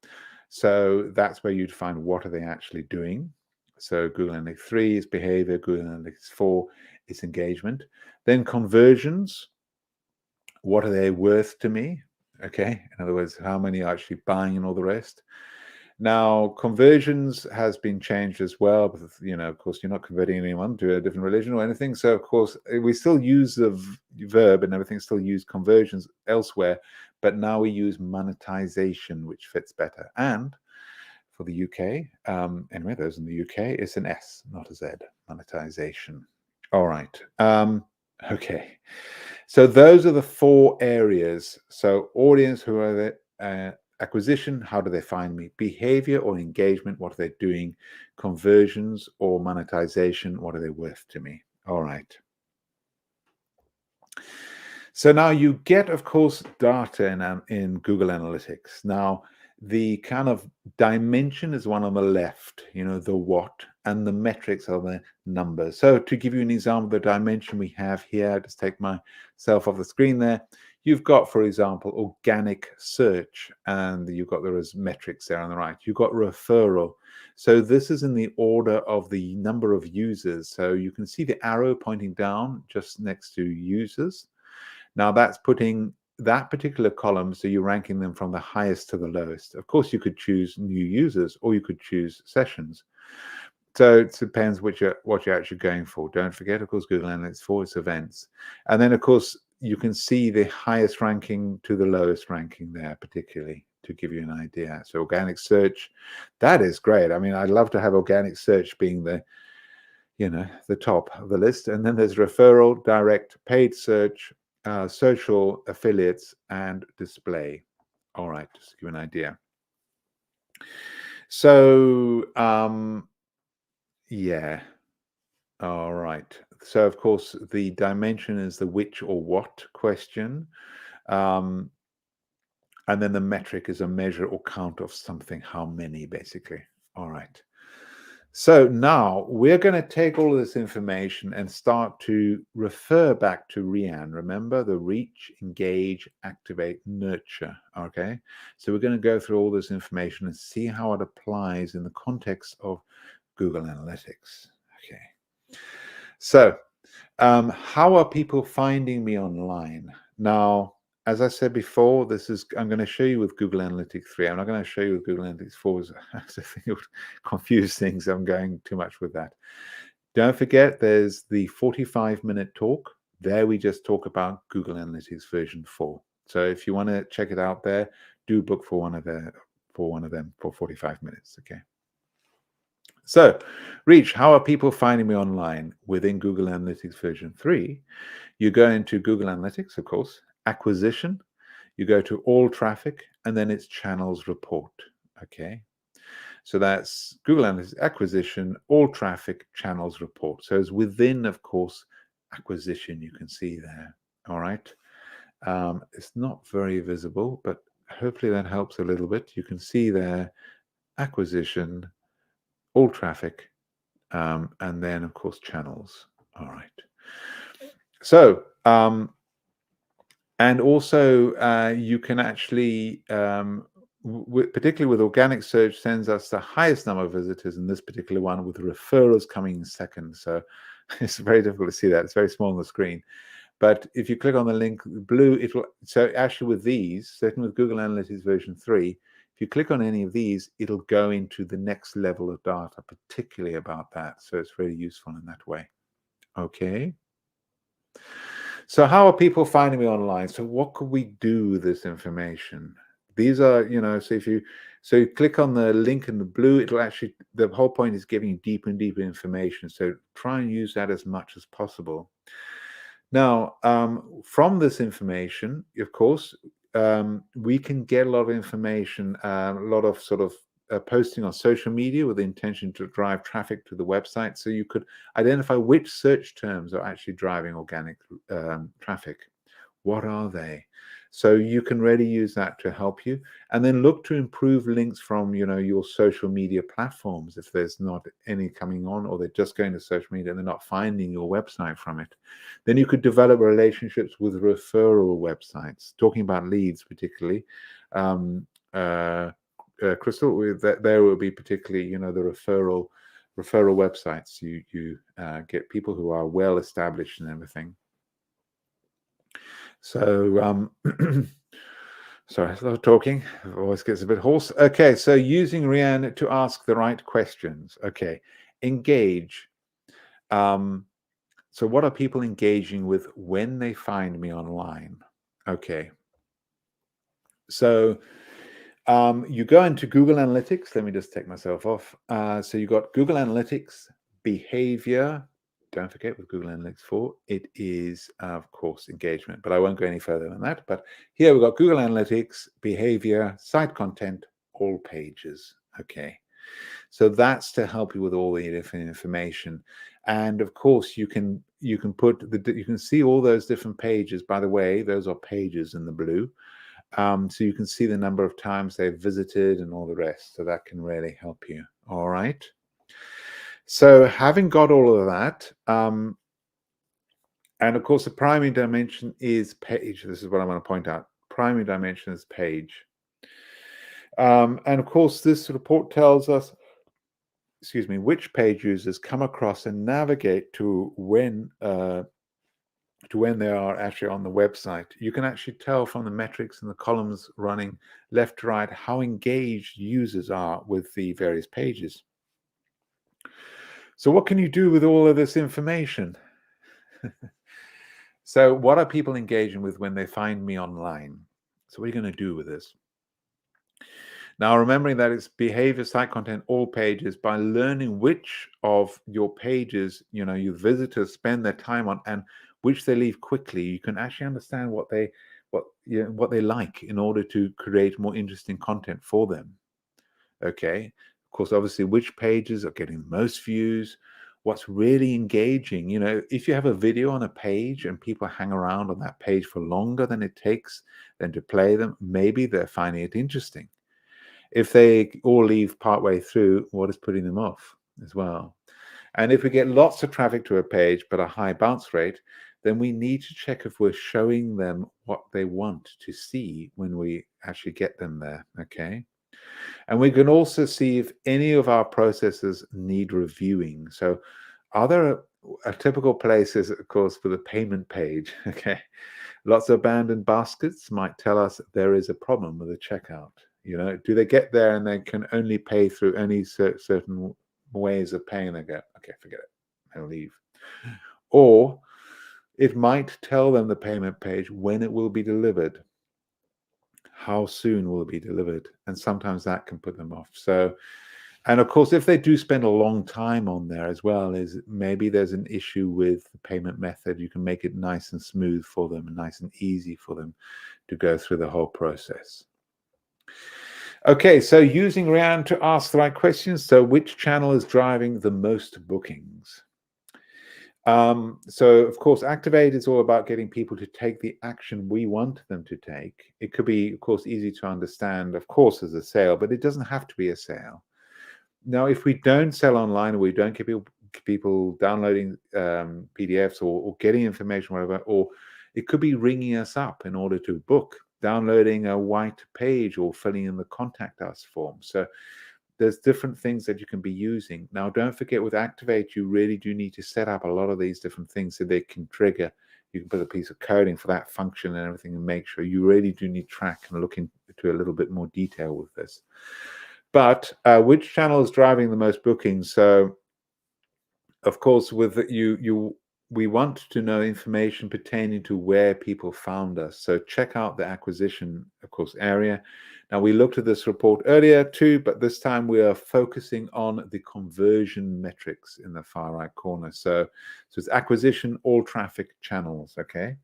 Speaker 1: So that's where you'd find what are they actually doing. So Google Analytics 3 is behavior, Google Analytics 4 is engagement. Then conversions, what are they worth to me? Okay, in other words, how many are actually buying and all the rest. Now, conversions has been changed as well, but of course, you're not converting anyone to a different religion or anything. So, of course, we still use the verb and everything, still use conversions elsewhere, but now we use monetization, which fits better. And for the UK, anyway, those in the UK, it's an S, not a Z, monetization. All right. Okay. So those are the 4 areas. So audience, who are they? Acquisition, how do they find me? Behavior or engagement, what are they doing? Conversions or monetization, what are they worth to me? All right. So now you get, of course, data in Google Analytics. Now, the kind of dimension is one on the left, the what, and the metrics are the numbers. So to give you an example, the dimension we have here, just take myself off the screen there. You've got, for example, organic search, and you've got those metrics there on the right. You've got referral. So this is in the order of the number of users. So you can see the arrow pointing down just next to users. Now that's putting that particular column, so you're ranking them from the highest to the lowest. Of course, you could choose new users, or you could choose sessions. So it depends what you're actually going for. Don't forget, of course, Google Analytics 4 is events. And then, of course, you can see the highest ranking to the lowest ranking there, particularly, to give you an idea. So organic search, that is great. I mean, I'd love to have organic search being the top of the list. And then there's referral, direct, paid search, social, affiliates, and display. All right, just to give you an idea. So, yeah. All right. So, of course, the dimension is the which or what question. And then the metric is a measure or count of something, how many, basically. All right. So now we're going to take all of this information and start to refer back to REAN. Remember the reach, engage, activate, nurture. Okay. So we're going to go through all this information and see how it applies in the context of Google Analytics. Okay. So how are people finding me online? Now, as I said before, I'm going to show you with Google Analytics 3. I'm not going to show you with Google Analytics 4, as I think it would confuse things. I'm going too much with that. Don't forget, there's the 45-minute talk. There we just talk about Google Analytics version 4. So if you want to check it out there, do book for one of them for 45 minutes, okay? So, Reach, how are people finding me online within Google Analytics version 3? You go into Google Analytics, of course, acquisition, you go to all traffic, and then it's channels report, okay? So that's Google Analytics acquisition, all traffic, channels report. So it's within, of course, acquisition, you can see there, all right? It's not very visible, but hopefully that helps a little bit. You can see there, acquisition, all traffic, and then, of course, channels. All right. So, and also you can actually, particularly with organic search, sends us the highest number of visitors in this particular one, with referrals coming in second. So it's very difficult to see that. It's very small on the screen. But if you click on the link blue, it will. So actually with these, certainly with Google Analytics version 3, if you click on any of these, it'll go into the next level of data, particularly about that. So it's very useful in that way. Okay. So how are people finding me online? So what could we do with this information? These are, so if you click on the link in the blue, it'll actually, the whole point is giving you deeper and deeper information. So try and use that as much as possible. Now, from this information, of course, we can get a lot of information, a lot of sort of posting on social media with the intention to drive traffic to the website. So you could identify which search terms are actually driving organic traffic. What are they? So you can really use that to help you, and then look to improve links from your social media platforms. If there's not any coming on, or they're just going to social media and they're not finding your website from it, then you could develop relationships with referral websites. Talking about leads, particularly, Crystal, there will be particularly the referral websites. You get people who are well established and everything. So, sorry, a lot of talking. Voice gets a bit hoarse. Okay, so using REAN to ask the right questions. Okay, engage. So what are people engaging with when they find me online? Okay. So you go into Google Analytics. Let me just take myself off. So you got Google Analytics, behavior. Don't forget, with Google Analytics 4, it is, of course, engagement. But I won't go any further than that. But here we've got Google Analytics, behavior, site content, all pages. Okay. So that's to help you with all the different information. And of course, you can see all those different pages. By the way, those are pages in the blue. So you can see the number of times they've visited and all the rest. So that can really help you. All right. So having got all of that, and of course, the primary dimension is page. This is what I want to point out. Primary dimension is page. And of course, this report tells us, which page users come across and navigate to when they are actually on the website. You can actually tell from the metrics and the columns running left to right how engaged users are with the various pages. So what can you do with all of this information? So what are people engaging with when they find me online? So what are you going to do with this? Now, remembering that it's behavior, site content, all pages, by learning which of your pages, your visitors spend their time on and which they leave quickly, you can actually understand what they like in order to create more interesting content for them. Okay. Of course, obviously, which pages are getting the most views, what's really engaging. If you have a video on a page and people hang around on that page for longer than it takes them to play them, maybe they're finding it interesting. If they all leave partway through, what is putting them off as well? And if we get lots of traffic to a page but a high bounce rate, then we need to check if we're showing them what they want to see when we actually get them there, okay? And we can also see if any of our processes need reviewing. So are there a typical place is, of course, for the payment page, okay? Lots of abandoned baskets might tell us there is a problem with the checkout. Do they get there and they can only pay through any certain ways of paying? They go, okay, forget it, they'll leave. Or it might tell them, the payment page, when it will be delivered, how soon will it be delivered, and sometimes that can put them off. So, and of course, if they do spend a long time on there as well, is maybe there's an issue with the payment method. You can make it nice and smooth for them and nice and easy for them to go through the whole process. Okay, so using Rian to ask the right questions. So which channel is driving the most bookings? So of course, Activate is all about getting people to take the action we want them to take. It could be, of course, easy to understand, of course, as a sale, but it doesn't have to be a sale. Now, if we don't sell online, or we don't get people downloading PDFs or getting information, whatever, or it could be ringing us up in order to book, downloading a white page, or filling in the contact us form. So there's different things that you can be using. Now, don't forget, with Activate, you really do need to set up a lot of these different things so they can trigger. You can put a piece of coding for that function and everything, and make sure you really do need track and look into a little bit more detail with this. But which channel is driving the most bookings? So, of course, with we want to know information pertaining to where people found us. So check out the acquisition, of course, area. Now, we looked at this report earlier too, but this time we are focusing on the conversion metrics in the far right corner. So it's acquisition, all traffic channels, okay?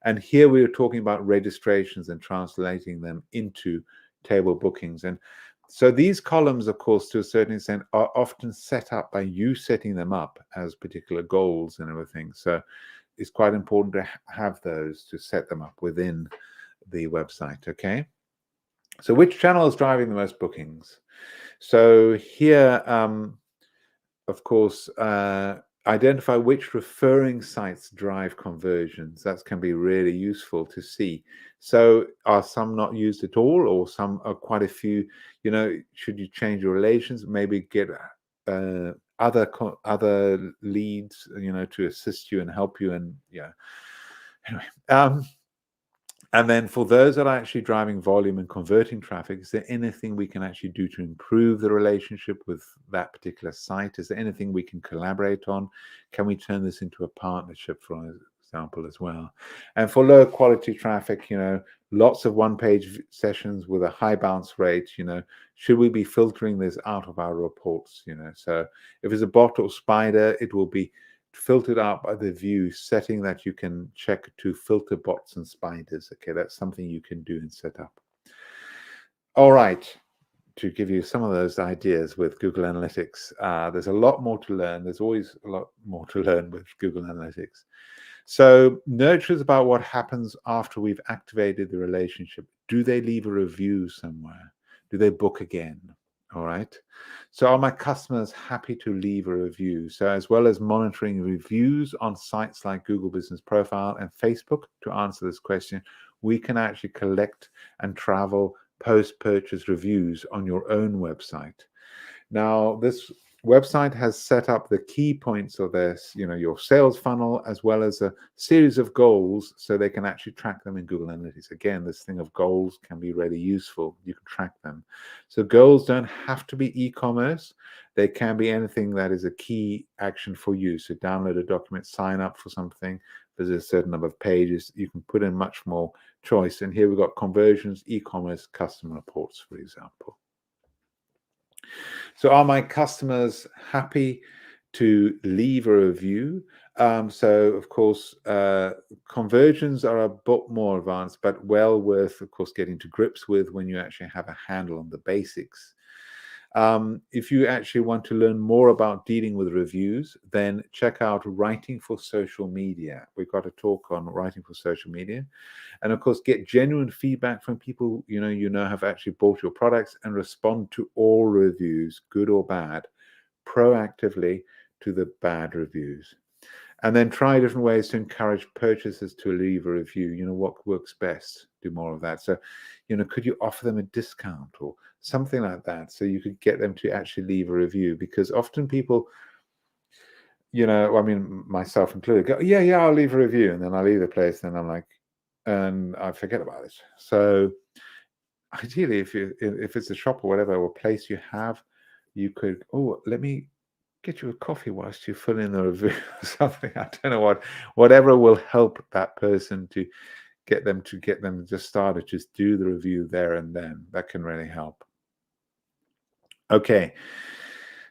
Speaker 1: And here we are talking about registrations and translating them into table bookings. And so these columns, of course, to a certain extent, are often set up by you setting them up as particular goals and everything. So it's quite important to have those, to set them up within the website, okay? So which channel is driving the most bookings? So here, of course, identify which referring sites drive conversions. That can be really useful to see. So are some not used at all, or some are quite a few? Should you change your relations? Maybe get other leads, to assist you and help you. And yeah, anyway. And then for those that are actually driving volume and converting traffic, is there anything we can actually do to improve the relationship with that particular site? Is there anything we can collaborate on? Can we turn this into a partnership, for example, as well? And for low quality traffic, lots of one-page sessions with a high bounce rate, should we be filtering this out of our reports? So if it's a bot or spider, it will be filtered out by the view setting that you can check to filter bots and spiders. Okay, that's something you can do and set up. All right, to give you some of those ideas with Google Analytics, there's a lot more to learn. There's always a lot more to learn with Google Analytics. So nurture is about what happens after we've activated the relationship. Do they leave a review somewhere? Do they book again? All right. So are my customers happy to leave a review? So as well as monitoring reviews on sites like Google Business Profile and Facebook, to answer this question, we can actually collect and travel post-purchase reviews on your own website. Now, this website has set up the key points of this, your sales funnel, as well as a series of goals, so they can actually track them in Google Analytics. Again, this thing of goals can be really useful. You can track them. So goals don't have to be e-commerce. They can be anything that is a key action for you. So download a document, sign up for something. There's a certain number of pages. You can put in much more choice. And here we've got conversions, e-commerce, customer reports, for example. So are my customers happy to leave a review? So, of course, conversions are a bit more advanced, but well worth, of course, getting to grips with when you actually have a handle on the basics. If you actually want to learn more about dealing with reviews, then check out Writing for Social Media. We've got a talk on writing for social media. And of course, get genuine feedback from people you know have actually bought your products, and respond to all reviews, good or bad, proactively to the bad reviews. And then try different ways to encourage purchasers to leave a review. What works best? Do more of that. So, could you offer them a discount or something like that, so you could get them to actually leave a review? Because often people, I mean, myself included, go, yeah, I'll leave a review, and then I leave the place, and I'm like, and I forget about it. So ideally, if it's a shop or whatever, or place you have, you could, let me get you a coffee whilst you fill in the review or something. I don't know whatever will help that person to get them just started. Just do the review there and then. That can really help. Okay.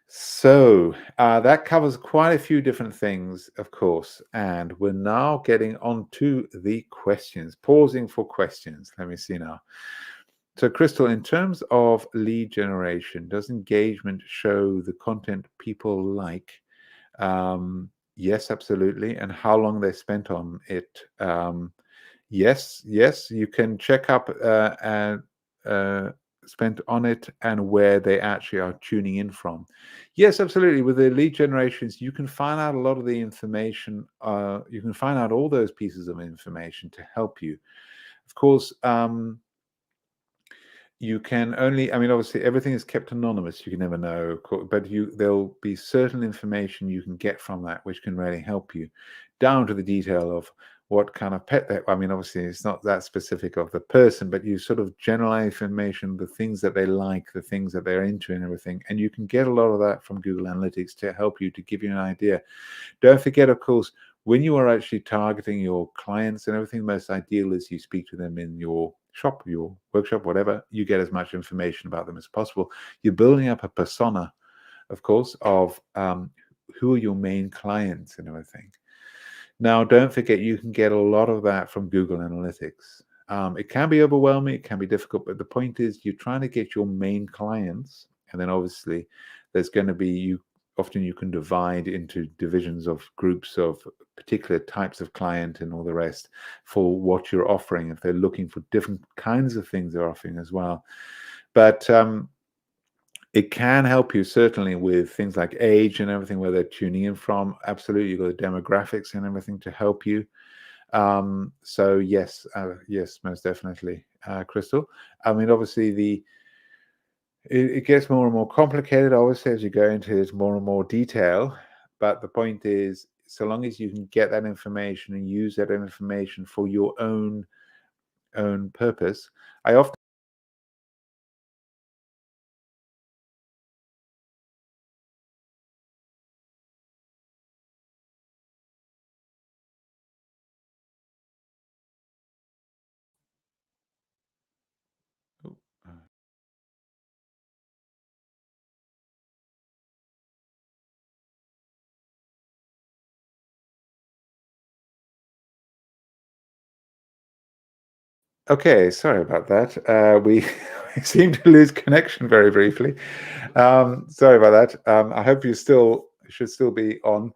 Speaker 1: So that covers quite a few different things, of course, and we're now getting on to the questions. Pausing for questions. Let me see now. So, Crystal, in terms of lead generation, does engagement show the content people like? Yes, absolutely. And how long they spent on it? Yes, you can check up and spent on it and where they actually are tuning in from. Yes, absolutely. With the lead generations, you can find out a lot of the information. You can find out all those pieces of information to help you. Of course, you can only, I mean, obviously everything is kept anonymous. You can never know, but there'll be certain information you can get from that which can really help you, down to the detail of what kind of pet I mean, obviously it's not that specific of the person, but you sort of general information, the things that they like, the things that they're into and everything. And you can get a lot of that from Google Analytics to help you, to give you an idea. Don't forget, of course, when you are actually targeting your clients and everything, most ideal is you speak to them in your shop, your workshop, whatever. You get as much information about them as possible. You're building up a persona, of course, of who are your main clients and everything. Now, don't forget, you can get a lot of that from Google Analytics. It can be overwhelming, it can be difficult, but the point is you're trying to get your main clients, and then obviously there's going to be often you can divide into divisions of groups of particular types of client and all the rest for what you're offering, if they're looking for different kinds of things they're offering as well. But it can help you certainly with things like age and everything, where they're tuning in from. Absolutely, you've got the demographics and everything to help you. So yes, most definitely, Crystal. I mean, obviously it gets more and more complicated, obviously, as you go into this more and more detail. But the point is, so long as you can get that information and use that information for your own purpose. I often oh, okay, sorry about that. We we seem to lose connection very briefly. Sorry about that. I hope you should still be on.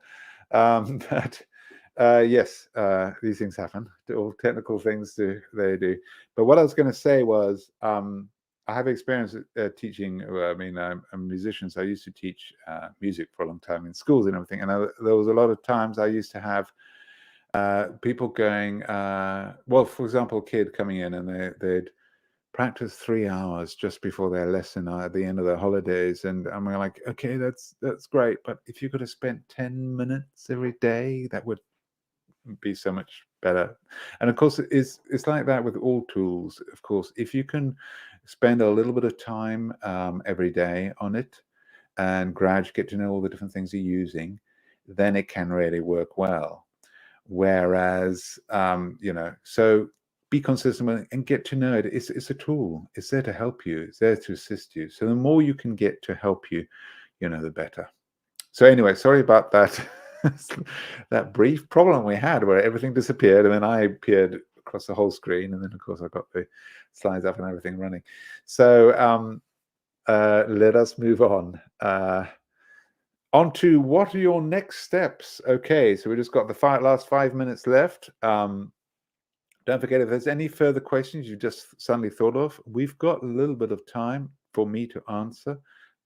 Speaker 1: But yes, these things happen. All technical things they do. But what I was going to say was, I have experience teaching. I mean, I'm a musician, so I used to teach music for a long time in schools and everything. And there was a lot of times I used to have people going, well, for example, a kid coming in and they'd practice 3 hours just before their lesson at the end of their holidays, and I'm like, okay, that's great, but if you could have spent 10 minutes every day, that would be so much better. And of course, it's like that with all tools. Of course, if you can spend a little bit of time every day on it, and gradually get to know all the different things you're using, then it can really work well. Whereas, so be consistent and get to know it. It's a tool. It's there to help you. It's there to assist you. So the more you can get to help you, the better. So anyway, sorry about that. That brief problem we had where everything disappeared and then I appeared across the whole screen, and then of course I got the slides up and everything running. So let us move on. On to what are your next steps? Okay, so we just got the last 5 minutes left. Don't forget, if there's any further questions you just suddenly thought of, we've got a little bit of time for me to answer.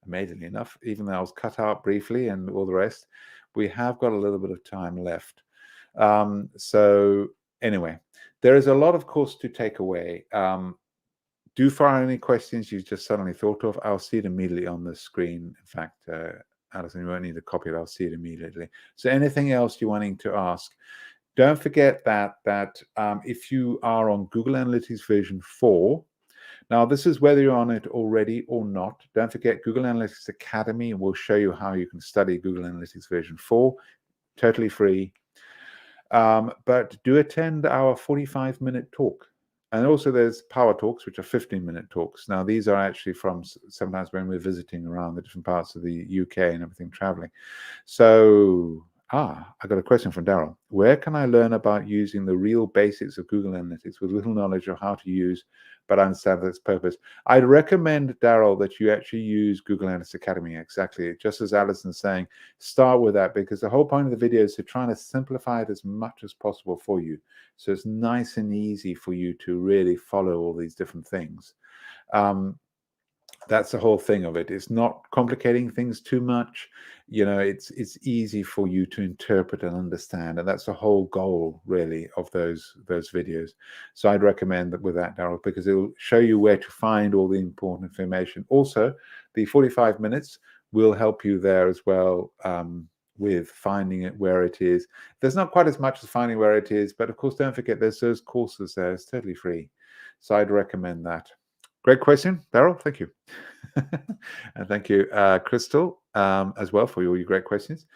Speaker 1: Amazingly enough, even though I was cut out briefly and all the rest, we have got a little bit of time left. So anyway, there is a lot, of course, to take away. Do fire any questions you just suddenly thought of. I'll see it immediately on the screen. In fact, Alison, you won't need a copy of it. I'll see it immediately. So anything else you're wanting to ask, don't forget that if you are on Google Analytics version 4, now this is whether you're on it already or not. Don't forget Google Analytics Academy will show you how you can study Google Analytics version 4, totally free. But do attend our 45-minute talk. And also there's power talks, which are 15-minute talks. Now, these are actually from sometimes when we're visiting around the different parts of the UK and everything, traveling. So, I got a question from Daryl. Where can I learn about using the real basics of Google Analytics with little knowledge of how to use, but understand its purpose? I'd recommend, Daryl, that you actually use Google Analytics Academy. Exactly. Just as Alison's saying, start with that, because the whole point of the video is to try to simplify it as much as possible for you. So it's nice and easy for you to really follow all these different things. That's the whole thing of it. It's not complicating things too much. You know, it's easy for you to interpret and understand, and that's the whole goal, really, of those videos. So I'd recommend that with that, Daryl, because it will show you where to find all the important information. Also, the 45 minutes will help you there as well, with finding it where it is. There's not quite as much as finding where it is, but of course, don't forget there's those courses there. It's totally free. So I'd recommend that. Great question, Daryl. Thank you. And thank you, Crystal, as well, for all your great questions.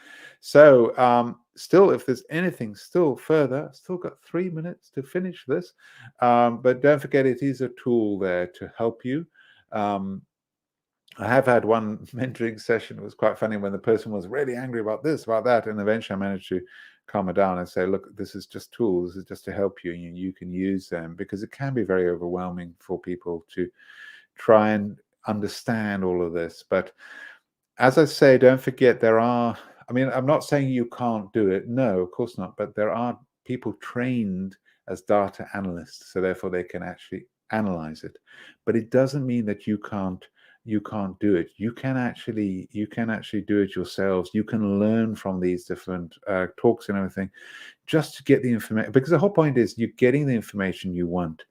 Speaker 1: So still, if there's anything still further, still got 3 minutes to finish this. But don't forget, it is a tool there to help you. I have had one mentoring session. It was quite funny when the person was really angry about this, about that. And eventually I managed to calm her down and say, look, this is just tools. This is just to help you. And you can use them, because it can be very overwhelming for people to try and understand all of this. But as I say, don't forget, there are, I mean, I'm not saying you can't do it. No, of course not. But there are people trained as data analysts, so therefore they can actually analyze it. But it doesn't mean that you can't do it. You can actually do it yourselves. You can learn from these different talks and everything, just to get the information, because the whole point is you're getting the information you want.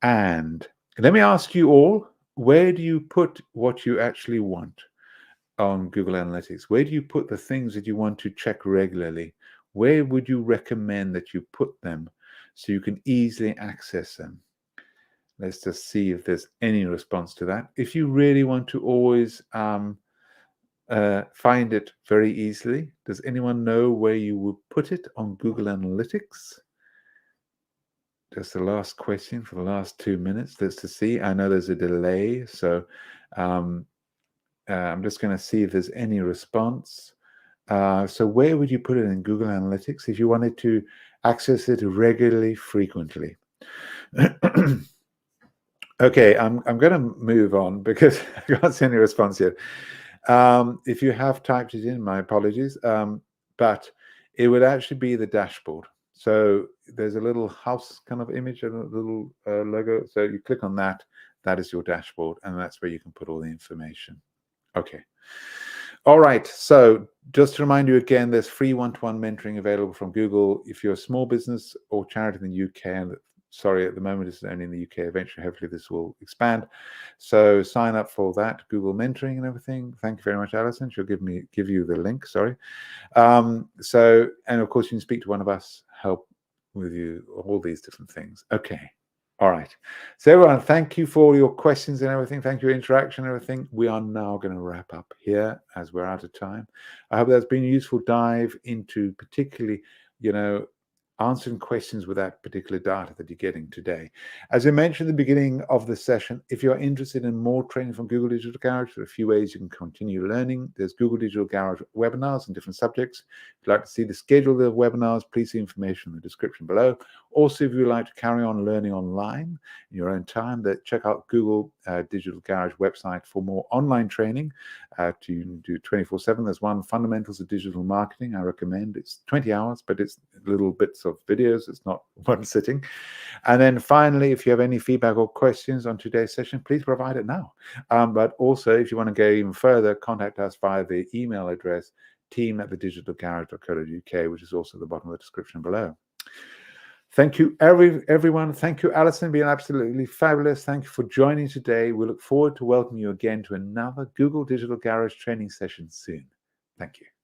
Speaker 1: And let me ask you all, where do you put what you actually want on Google Analytics? Where do you put the things that you want to check regularly? Where would you recommend that you put them so you can easily access them? Let's just see if there's any response to that. If you really want to always find it very easily, does anyone know where you would put it on Google Analytics? Just the last question for the last 2 minutes. Let's to see. I know there's a delay, so I'm just going to see if there's any response. So where would you put it in Google Analytics if you wanted to access it regularly, frequently? Okay, I'm going to move on because I can't see any response yet. If you have typed it in, my apologies. But it would actually be the dashboard. So there's a little house kind of image and a little logo. So you click on that. That is your dashboard, and that's where you can put all the information. Okay. All right. So just to remind you again, there's free one-to-one mentoring available from Google. If you're a small business or charity in the UK, and sorry, at the moment it's only in the UK. Eventually, hopefully, this will expand. So sign up for that Google mentoring and everything. Thank you very much, Alison. She'll give you the link. Sorry. And of course, you can speak to one of us, help with you, all these different things. Okay. All right. So everyone, thank you for all your questions and everything. Thank you for your interaction and everything. We are now going to wrap up here as we're out of time. I hope that's been a useful dive into particularly, answering questions with that particular data that you're getting today. As I mentioned at the beginning of the session, if you're interested in more training from Google Digital Garage, there are a few ways you can continue learning. There's Google Digital Garage webinars on different subjects. If you'd like to see the schedule of the webinars, please see information in the description below. Also, if you would like to carry on learning online in your own time, check out Google Digital Garage website for more online training to do 24/7. There's one, Fundamentals of Digital Marketing. I recommend. It's 20 hours, but it's little bits of videos. It's not one sitting. And then finally, if you have any feedback or questions on today's session, please provide it now. But also, if you want to go even further, contact us via the email address team@thedigitalgarage.co.uk, which is also at the bottom of the description below. Thank you, everyone. Thank you, Alison, being absolutely fabulous. Thank you for joining today. We look forward to welcoming you again to another Google Digital Garage training session soon. Thank you.